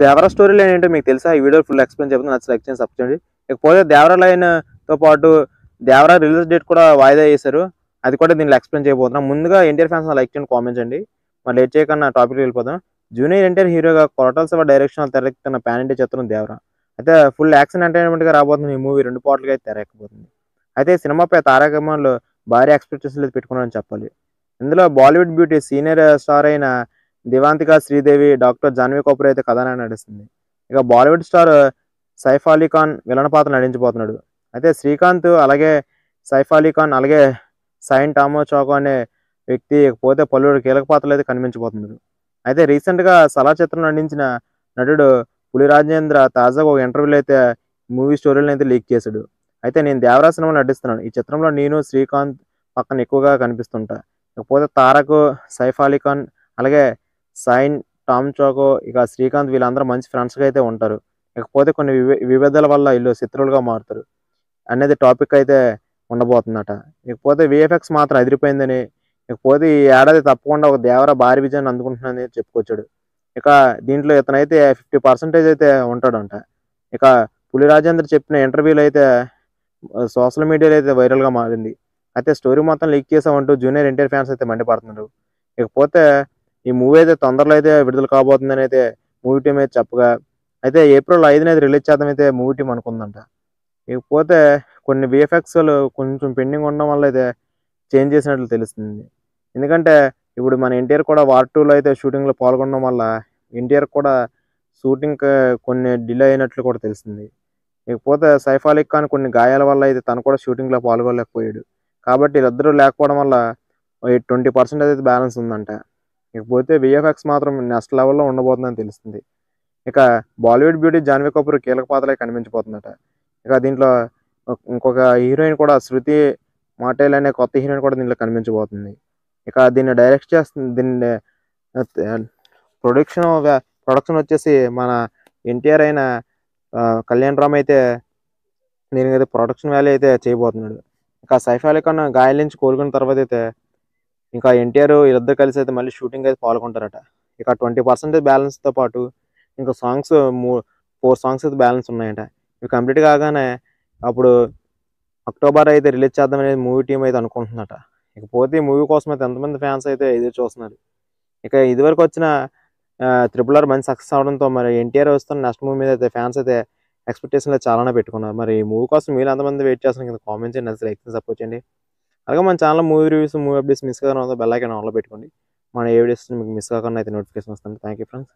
Devara story line ఏంటో మీకు తెలుసా? ఈ వీడియో ఫుల్ ఎక్స్ప్లెయిన్ చెప్తాను. నచ్చి లైక్ చేయండి, సబ్స్క్రైబ్ చేయండి. ఇకపోతే దేవరా లైన్తో పాటు దేవరా రిలీజ్ డేట్ కూడా వాయిదా వేశారు. అది కూడా దీనిలో ఎక్స్ప్లెయిన్ చేయబోతున్నాం. ముందుగా ఎన్టీఆర్ ఫ్యాన్స్ లైక్ చేయండి, కామెంట్ చేయండి. మరి లేట్ చేయకుండా టాపిక్ వెళ్ళిపోదాం. జూనియర్ ఎన్టీఆర్ హీరోగా కొరటాల శివ డైరెక్షన్ తెరకెక్కుతున్న పాన్ ఇండియా చిత్రం దేవరా. అయితే ఫుల్ యాక్షన్ ఎంటర్టైన్మెంట్గా రాబోతుంది ఈ మూవీ. 2 పార్ట్లుగా అయితే తెరకెక్కబోతుంది. అయితే ఈ సినిమాపై తారకమాన్లు భారీ ఎక్స్పెక్టేషన్లు పెట్టుకున్నారని చెప్పాలి. ఇందులో బాలీవుడ్ బ్యూటీ సీనియర్ స్టార్ అయిన దివాంతిక శ్రీదేవి, డాక్టర్ జాన్వీ కపూర్ అయితే కథానాయక నటిస్తుంది. ఇక బాలీవుడ్ స్టార్ సైఫ్ అలీ ఖాన్ విలన్ పాత్ర నటించబోతున్నాడు. అయితే శ్రీకాంత్, అలాగే సైఫ్ అలీ ఖాన్, అలాగే సైన్ టామో చాకో అనే వ్యక్తి, ఇకపోతే పలువురు కీలక పాత్రలు అయితే కనిపించబోతున్నారు. అయితే రీసెంట్గా సలార్ చిత్రం నటించిన నటుడు పులి రాజేంద్ర తాజాగా ఒక ఇంటర్వ్యూలో అయితే మూవీ స్టోరీలను అయితే లీక్ చేశాడు. అయితే నేను దేవరా సినిమాలో నటిస్తున్నాను. ఈ చిత్రంలో నేను శ్రీకాంత్ పక్కన ఎక్కువగా కనిపిస్తుంటా. ఇకపోతే తారక్, సైఫ్ అలీ ఖాన్, అలాగే సైన్ టామ్ చాకో, ఇక శ్రీకాంత్ వీళ్ళందరూ మంచి ఫ్రెండ్స్గా అయితే ఉంటారు. ఇకపోతే కొన్ని విభేదాల వల్ల వీళ్ళు శత్రువులుగా మారుతారు అనేది టాపిక్ అయితే ఉండబోతుందట. ఇకపోతే విఎఫ్ఎక్స్ మాత్రం అదిరిపోయిందని, ఇకపోతే ఈ ఏడాది తప్పకుండా ఒక దేవర భారీ విజయాన్ని అందుకుంటుందని చెప్పుకొచ్చాడు. ఇక దీంట్లో ఇతనైతే 50% అయితే ఉంటాడంట. ఇక పులి రాజేంద్ర చెప్పిన ఇంటర్వ్యూలో అయితే సోషల్ మీడియాలో అయితే వైరల్గా మారింది. అయితే స్టోరీ మొత్తం లీక్ చేసామంటూ జూనియర్ ఎన్టీఆర్ ఫ్యాన్స్ అయితే మండిపడుతున్నారు. ఇకపోతే ఈ మూవీ అయితే తొందరలో అయితే విడుదల కాబోతుందని అయితే మూవీ టీం అయితే చెప్పగా, అయితే ఏప్రిల్ 5న అయితే రిలీజ్ చేద్దామైతే మూవీ టీం అనుకుందంట. ఇకపోతే కొన్ని విఎఫ్ఎక్స్లు కొంచెం పెండింగ్ ఉండడం వల్ల అయితే చేంజ్ చేసినట్లు తెలుస్తుంది. ఎందుకంటే ఇప్పుడు మన ఎన్టీఆర్ కూడా వార్ 2లో అయితే షూటింగ్లో పాల్గొనడం వల్ల ఎన్టీఆర్ కూడా షూటింగ్ కొన్ని డిలే అయినట్లు కూడా తెలిసింది. ఇకపోతే సైఫ్ అలీ ఖాన్ కొన్ని గాయాల వల్ల అయితే తను కూడా షూటింగ్లో పాల్గొనలేకపోయాడు. కాబట్టి వీళ్ళిద్దరూ లేకపోవడం వల్ల 20% అయితే బ్యాలెన్స్ ఉందంట. ఇకపోతే విఎఫ్ఎక్స్ మాత్రం నెక్స్ట్ లెవెల్లో ఉండబోతుందని తెలుస్తుంది. ఇక బాలీవుడ్ బ్యూటీ జాన్వీ కపూర్ కీలక పాత్రలే కనిపించబోతుందట. ఇక దీంట్లో ఇంకొక హీరోయిన్ కూడా శృతి మాటేల్ అనే కొత్త హీరోయిన్ కూడా దీంట్లో కనిపించబోతుంది. ఇక దీన్ని డైరెక్ట్ చేస్తుంది, దీన్ని ప్రొడక్షన్ వచ్చేసి మన ఎన్టీఆర్ అయిన కళ్యాణ్ రామ్ అయితే దీనికి అయితే ప్రొడక్షన్ వాల్యూ అయితే చేయబోతున్నాడు. ఇక సైఫ్ అలీ ఖాన్ గాయాల నుంచి కోలుకున్న తర్వాత అయితే ఇంకా ఎన్టీఆర్ వీళ్ళిద్దరు కలిసి అయితే మళ్ళీ షూటింగ్ అయితే పాల్గొంటారట. ఇక 20% బ్యాలెన్స్తో పాటు ఇంకా సాంగ్స్ 4 సాంగ్స్ అయితే బ్యాలెన్స్ ఉన్నాయట. ఇవి కంప్లీట్ కాగానే అప్పుడు అక్టోబర్ అయితే రిలీజ్ చేద్దామనేది మూవీ టీం అయితే అనుకుంటుందట. ఇకపోతే ఈ మూవీ కోసం అయితే ఎంతమంది ఫ్యాన్స్ అయితే ఎదురు చూస్తున్నారు. ఇక ఇదివరకు వచ్చిన RRR మంచి సక్సెస్ అవడంతో మరి ఎన్టీఆర్ వస్తున్న నెక్స్ట్ మూవీ మీద అయితే ఫ్యాన్స్ అయితే ఎక్స్పెక్టేషన్లు చాలానే పెట్టుకున్నారు. మరి ఈ మూవీ కోసం మీరు ఎంతమంది వెయిట్ చేస్తున్నారు కింద కామెంట్ చేయండి, లైక్ చేసి సపోర్ట్ చేయండి. అలాగే మన channel movie reviews, movie updates miss కాకుండా బెల్ ఐకాన్ ఆన్లో పెట్టుకోండి. మన ఏ వీడియోస్ మీకు మిస్ కాకుండా అయితే నోటిఫికేషన్ వస్తుంది. Thank you friends.